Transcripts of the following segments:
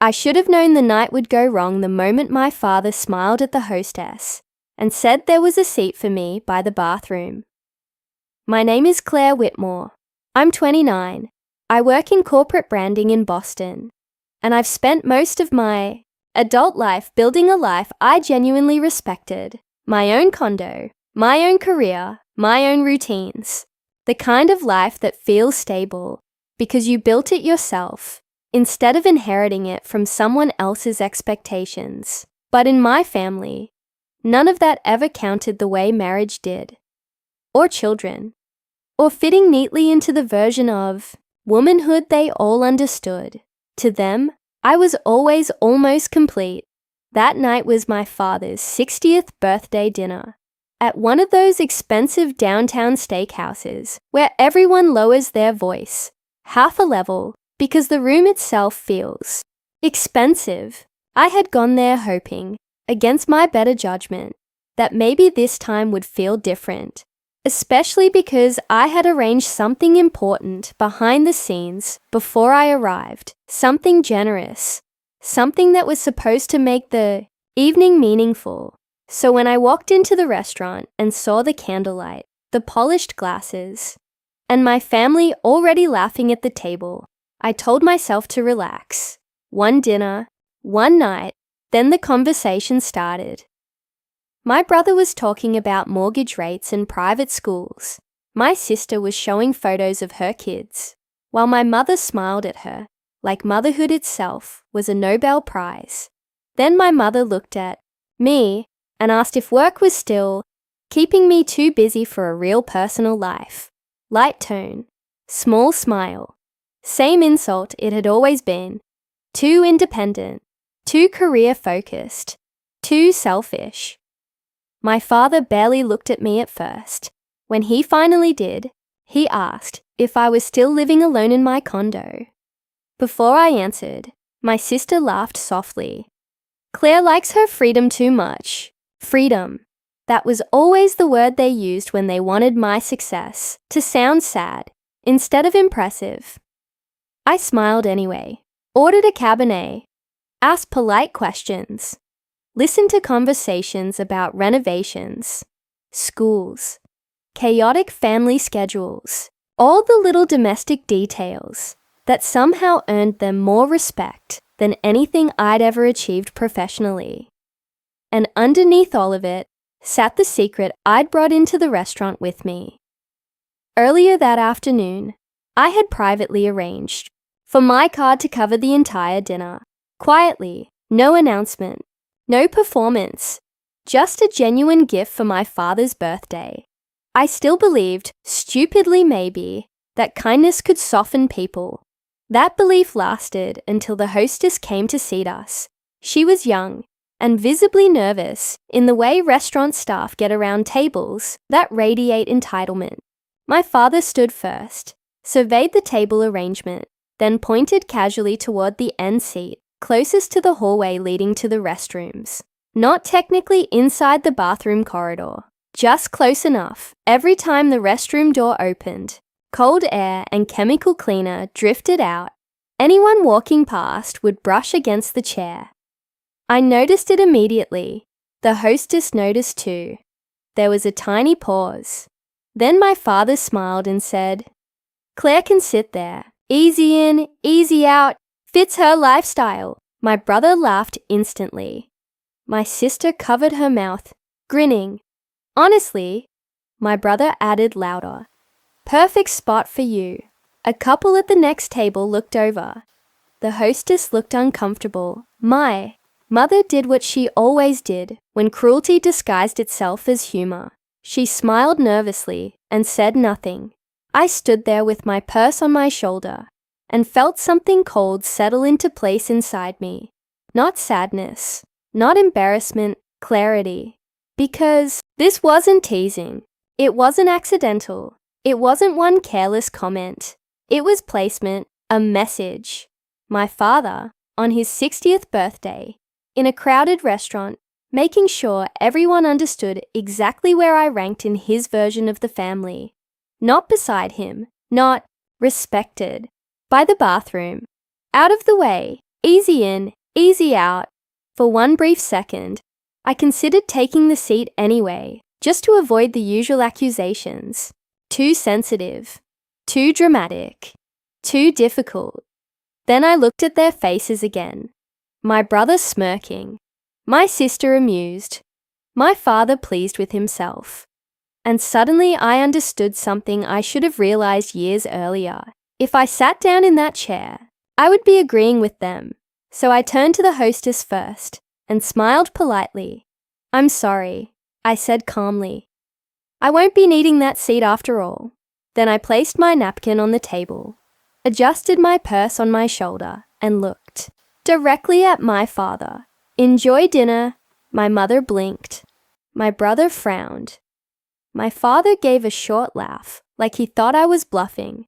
I should have known the night would go wrong the moment my father smiled at the hostess and said there was a seat for me by the bathroom. My name is Claire Whitmore. I'm 29. I work in corporate branding in Boston, and I've spent most of my adult life building a life I genuinely respected. My own condo, my own career, my own routines. The kind of life that feels stable because you built it yourself instead of inheriting it from someone else's expectations. But in my family, none of that ever counted the way marriage did, or children, or fitting neatly into the version of womanhood they all understood. To them, I was always almost complete. That night was my father's 60th birthday dinner at one of those expensive downtown steakhouses where everyone lowers their voice half a level because the room itself feels expensive. I had gone there hoping, against my better judgment, that maybe this time would feel different, especially because I had arranged something important behind the scenes before I arrived, something generous, something that was supposed to make the evening meaningful. So when I walked into the restaurant and saw the candlelight, the polished glasses, and my family already laughing at the table, I told myself to relax. One dinner, one night, then the conversation started. My brother was talking about mortgage rates and private schools. My sister was showing photos of her kids, while my mother smiled at her, like motherhood itself was a Nobel Prize. Then my mother looked at me and asked if work was still keeping me too busy for a real personal life. Light tone, small smile. Same insult it had always been. Too independent, too career-focused, too selfish. My father barely looked at me at first. When he finally did, he asked if I was still living alone in my condo. Before I answered, my sister laughed softly. Claire likes her freedom too much. Freedom. That was always the word they used when they wanted my success to sound sad instead of impressive. I smiled anyway, ordered a Cabernet, asked polite questions, listened to conversations about renovations, schools, chaotic family schedules, all the little domestic details that somehow earned them more respect than anything I'd ever achieved professionally. And underneath all of it sat the secret I'd brought into the restaurant with me. Earlier that afternoon, I had privately arranged for my card to cover the entire dinner. Quietly, no announcement, no performance, just a genuine gift for my father's birthday. I still believed, stupidly maybe, that kindness could soften people. That belief lasted until the hostess came to seat us. She was young and visibly nervous in the way restaurant staff get around tables that radiate entitlement. My father stood first, surveyed the table arrangement, then pointed casually toward the end seat, closest to the hallway leading to the restrooms. Not technically inside the bathroom corridor, just close enough. Every time the restroom door opened, cold air and chemical cleaner drifted out. Anyone walking past would brush against the chair. I noticed it immediately. The hostess noticed too. There was a tiny pause. Then my father smiled and said, "Claire can sit there. Easy in, easy out. Fits her lifestyle." My brother laughed instantly. My sister covered her mouth, grinning. "Honestly," my brother added louder, "perfect spot for you." A couple at the next table looked over. The hostess looked uncomfortable. My mother did what she always did when cruelty disguised itself as humor. She smiled nervously and said nothing. I stood there with my purse on my shoulder and felt something cold settle into place inside me. Not sadness, not embarrassment, clarity. Because this wasn't teasing. It wasn't accidental. It wasn't one careless comment. It was placement, a message. My father, on his 60th birthday, in a crowded restaurant, making sure everyone understood exactly where I ranked in his version of the family. Not beside him, not respected. By the bathroom. Out of the way, Easy in, easy out. For one brief second, I considered taking the seat anyway, just to avoid the usual accusations. Too sensitive, too dramatic, too difficult. Then I looked at their faces again. My brother smirking, my sister amused, my father pleased with himself. And suddenly I understood something I should have realized years earlier. If I sat down in that chair, I would be agreeing with them. So I turned to the hostess first and smiled politely. "I'm sorry," I said calmly. "I won't be needing that seat after all." Then I placed my napkin on the table, adjusted my purse on my shoulder, and looked directly at my father. "Enjoy dinner." My mother blinked. My brother frowned. My father gave a short laugh, like he thought I was bluffing.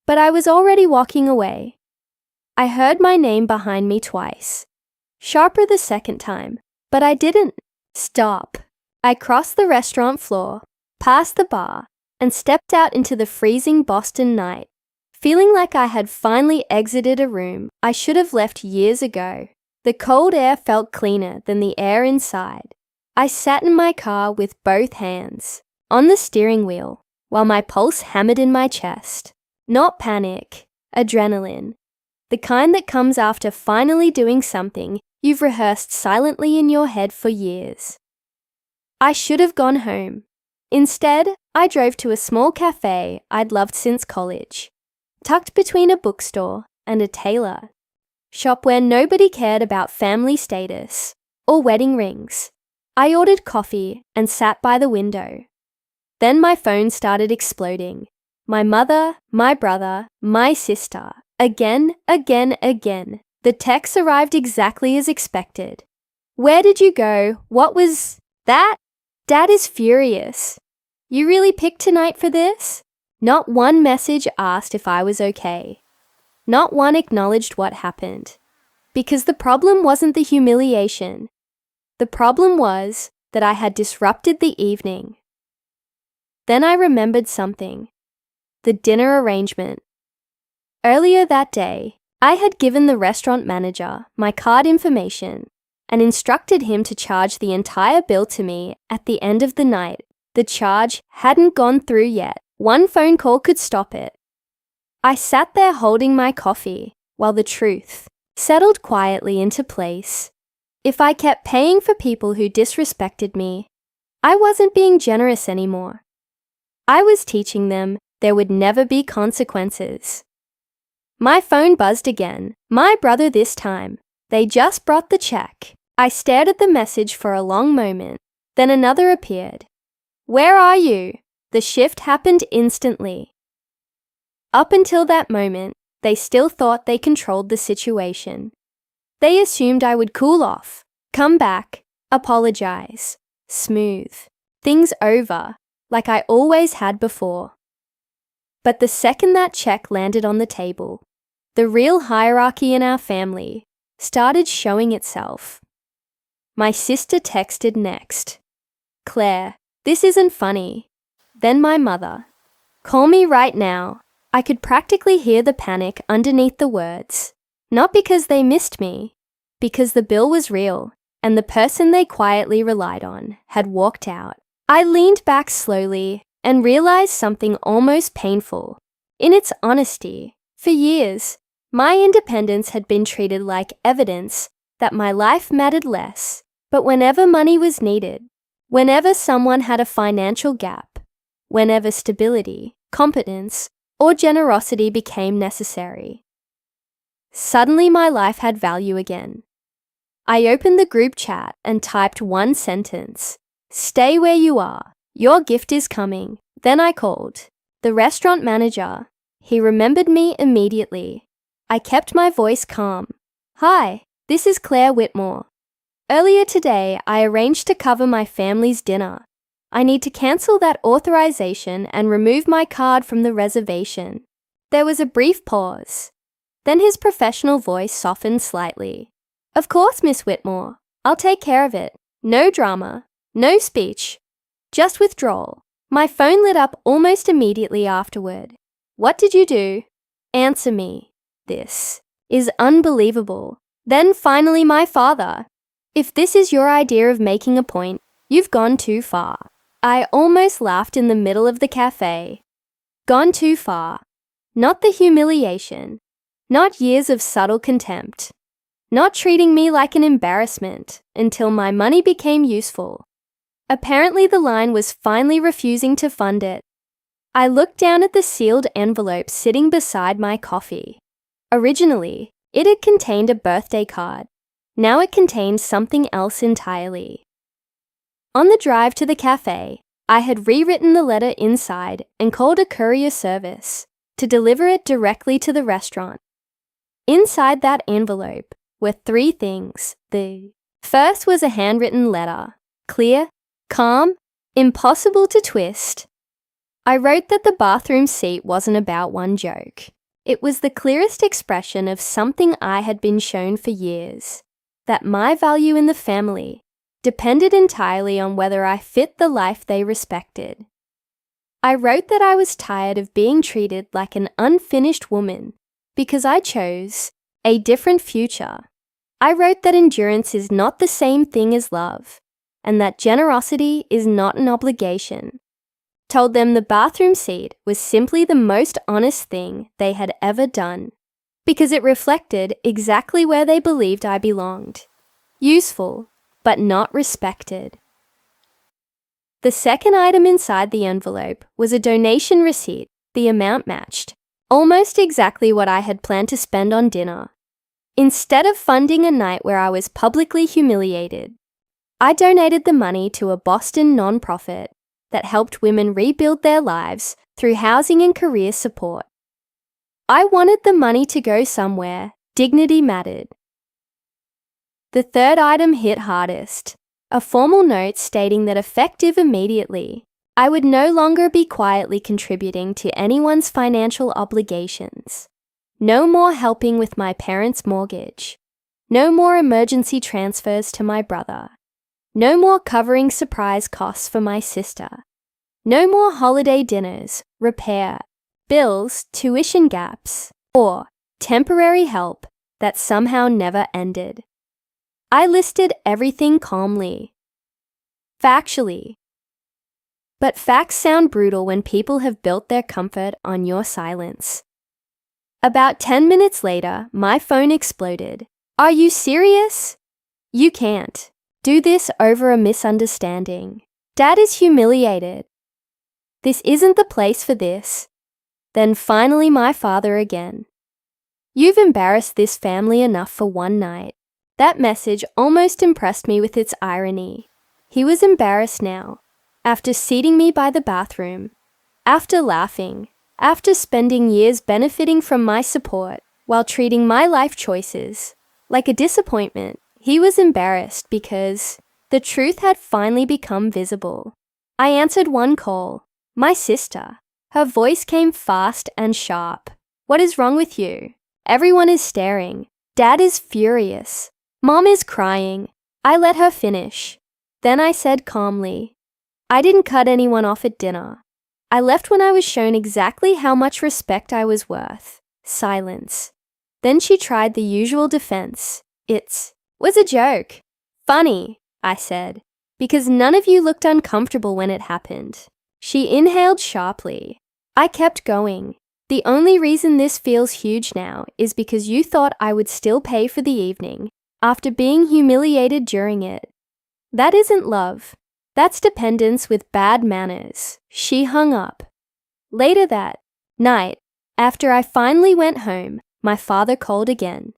But I was already walking away. I heard my name behind me twice, sharper the second time, but I didn't stop. I crossed the restaurant floor, past the bar, and stepped out into the freezing Boston night, feeling like I had finally exited a room I should have left years ago. The cold air felt cleaner than the air inside. I sat in my car with both hands on the steering wheel, while my pulse hammered in my chest. Not panic, adrenaline. The kind that comes after finally doing something you've rehearsed silently in your head for years. I should have gone home. Instead, I drove to a small cafe I'd loved since college, tucked between a bookstore and a tailor. Shop where nobody cared about family status or wedding rings. I ordered coffee and sat by the window. Then my phone started exploding. My mother, my brother, my sister. Again. The texts arrived exactly as expected. "Where did you go? What was that? Dad is furious. You really picked tonight for this?" Not one message asked if I was okay. Not one acknowledged what happened. Because the problem wasn't the humiliation. The problem was that I had disrupted the evening. Then I remembered something. The dinner arrangement. Earlier that day, I had given the restaurant manager my card information and instructed him to charge the entire bill to me at the end of the night. The charge hadn't gone through yet. One phone call could stop it. I sat there holding my coffee while the truth settled quietly into place. If I kept paying for people who disrespected me, I wasn't being generous anymore. I was teaching them there would never be consequences. My phone buzzed again. My brother this time. They just brought the check. I stared at the message for a long moment. Then another appeared. "Where are you?" The shift happened instantly. Up until that moment, they still thought they controlled the situation. They assumed I would cool off, come back, apologize, smooth things over, like I always had before. But the second that check landed on the table, the real hierarchy in our family started showing itself. My sister texted next. "Claire, this isn't funny." Then my mother. "Call me right now." I could practically hear the panic underneath the words. Not because they missed me, because the bill was real, and the person they quietly relied on had walked out. I leaned back slowly and realized something almost painful. In its honesty, for years, my independence had been treated like evidence that my life mattered less. But whenever money was needed, whenever someone had a financial gap, whenever stability, competence, or generosity became necessary, suddenly my life had value again. I opened the group chat and typed one sentence. "Stay where you are. Your gift is coming." Then I called the restaurant manager. He remembered me immediately. I kept my voice calm. "Hi, this is Claire Whitmore. Earlier today, I arranged to cover my family's dinner. I need to cancel that authorization and remove my card from the reservation." There was a brief pause. Then his professional voice softened slightly. "Of course, Miss Whitmore. I'll take care of it. No drama. No speech. Just withdrawal." My phone lit up almost immediately afterward. "What did you do?" "Answer me." This is unbelievable. Then finally my father. If this is your idea of making a point, you've gone too far. I almost laughed in the middle of the cafe. Gone too far. Not the humiliation. Not years of subtle contempt. Not treating me like an embarrassment until my money became useful. Apparently the line was finally refusing to fund it. I looked down at the sealed envelope sitting beside my coffee. Originally, it had contained a birthday card. Now it contained something else entirely. On the drive to the cafe, I had rewritten the letter inside and called a courier service to deliver it directly to the restaurant. Inside that envelope were 3 things. The first was a handwritten letter, clear, calm, impossible to twist. I wrote that the bathroom seat wasn't about one joke. It was the clearest expression of something I had been shown for years, that my value in the family depended entirely on whether I fit the life they respected. I wrote that I was tired of being treated like an unfinished woman because I chose a different future. I wrote that endurance is not the same thing as love, and that generosity is not an obligation. Told them the bathroom seat was simply the most honest thing they had ever done, because it reflected exactly where they believed I belonged. Useful, but not respected. The second item inside the envelope was a donation receipt. The amount matched, almost exactly what I had planned to spend on dinner. Instead of funding a night where I was publicly humiliated, I donated the money to a Boston nonprofit that helped women rebuild their lives through housing and career support. I wanted the money to go somewhere. Dignity mattered. The third item hit hardest, a formal note stating that effective immediately, I would no longer be quietly contributing to anyone's financial obligations. No more helping with my parents' mortgage. No more emergency transfers to my brother. No more covering surprise costs for my sister. No more holiday dinners, repair, bills, tuition gaps, or temporary help that somehow never ended. I listed everything calmly. Factually. But facts sound brutal when people have built their comfort on your silence. About 10 minutes later, my phone exploded. Are you serious? You can't do this over a misunderstanding. Dad is humiliated. This isn't the place for this. Then finally my father again. You've embarrassed this family enough for one night. That message almost impressed me with its irony. He was embarrassed now, after seating me by the bathroom, after laughing, after spending years benefiting from my support while treating my life choices like a disappointment. He was embarrassed because the truth had finally become visible. I answered one call. My sister. Her voice came fast and sharp. What is wrong with you? Everyone is staring. Dad is furious. Mom is crying. I let her finish. Then I said calmly, I didn't cut anyone off at dinner. I left when I was shown exactly how much respect I was worth. Silence. Then she tried the usual defense. It was a joke. Funny, I said, because none of you looked uncomfortable when it happened. She inhaled sharply. I kept going. The only reason this feels huge now is because you thought I would still pay for the evening after being humiliated during it. That isn't love. That's dependence with bad manners. She hung up. Later that night, after I finally went home, my father called again.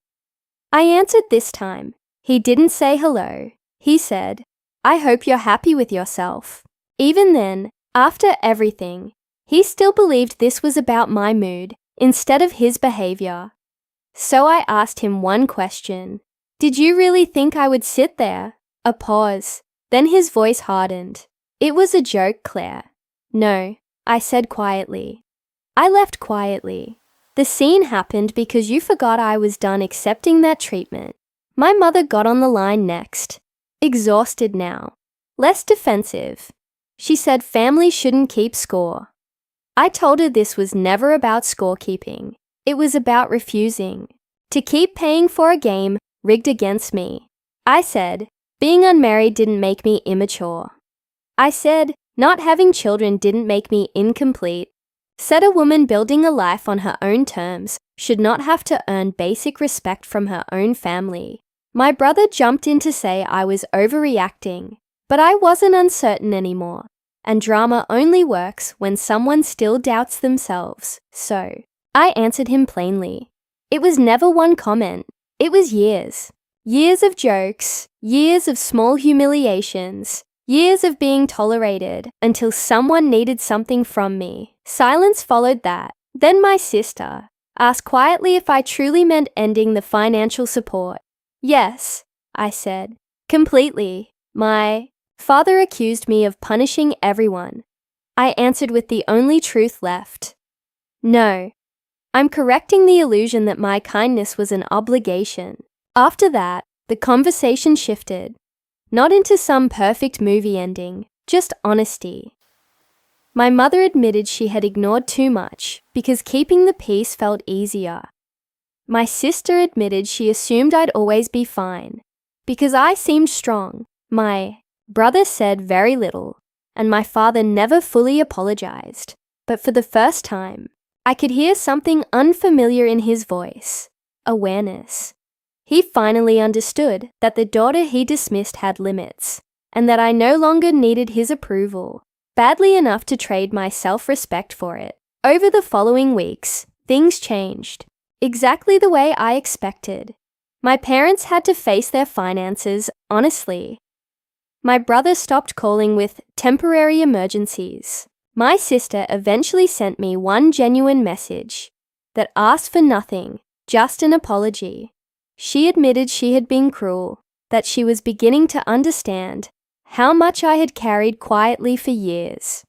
I answered this time. He didn't say hello. He said, I hope you're happy with yourself. Even then, after everything, he still believed this was about my mood instead of his behavior. So I asked him one question. Did you really think I would sit there? A pause. Then his voice hardened. It was a joke, Claire. No, I said quietly. I left quietly. The scene happened because you forgot I was done accepting that treatment. My mother got on the line next. Exhausted now. Less defensive. She said family shouldn't keep score. I told her this was never about scorekeeping. It was about refusing. to keep paying for a game rigged against me. I said, being unmarried didn't make me immature. I said, not having children didn't make me incomplete. Said a woman building a life on her own terms should not have to earn basic respect from her own family. My brother jumped in to say I was overreacting, but I wasn't uncertain anymore, and drama only works when someone still doubts themselves. So, I answered him plainly. It was never one comment. It was years. Years of jokes, years of small humiliations, years of being tolerated until someone needed something from me. Silence followed that. Then my sister asked quietly if I truly meant ending the financial support. Yes, I said, completely. My father accused me of punishing everyone. I answered with the only truth left. No, I'm correcting the illusion that my kindness was an obligation. After that, the conversation shifted. Not into some perfect movie ending, just honesty. My mother admitted she had ignored too much because keeping the peace felt easier. My sister admitted she assumed I'd always be fine because I seemed strong. My brother said very little, and my father never fully apologized. But for the first time, I could hear something unfamiliar in his voice, awareness. He finally understood that the daughter he dismissed had limits, and that I no longer needed his approval, badly enough to trade my self-respect for it. Over the following weeks, things changed, exactly the way I expected. My parents had to face their finances honestly. My brother stopped calling with temporary emergencies. My sister eventually sent me one genuine message that asked for nothing, just an apology. She admitted she had been cruel, that she was beginning to understand how much I had carried quietly for years.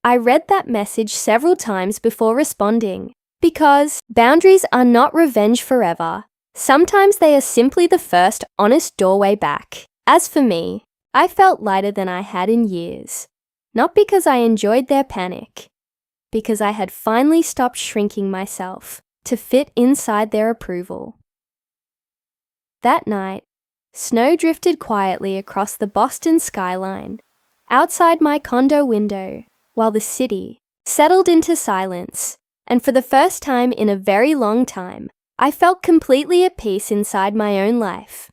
I read that message several times before responding, because boundaries are not revenge forever. Sometimes they are simply the first honest doorway back. As for me, I felt lighter than I had in years. Not because I enjoyed their panic, because I had finally stopped shrinking myself to fit inside their approval. That night, snow drifted quietly across the Boston skyline, outside my condo window, while the city settled into silence, and for the first time in a very long time, I felt completely at peace inside my own life.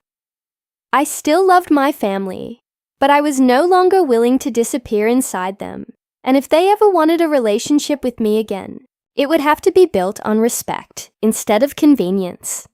I still loved my family, but I was no longer willing to disappear inside them, and if they ever wanted a relationship with me again, it would have to be built on respect instead of convenience.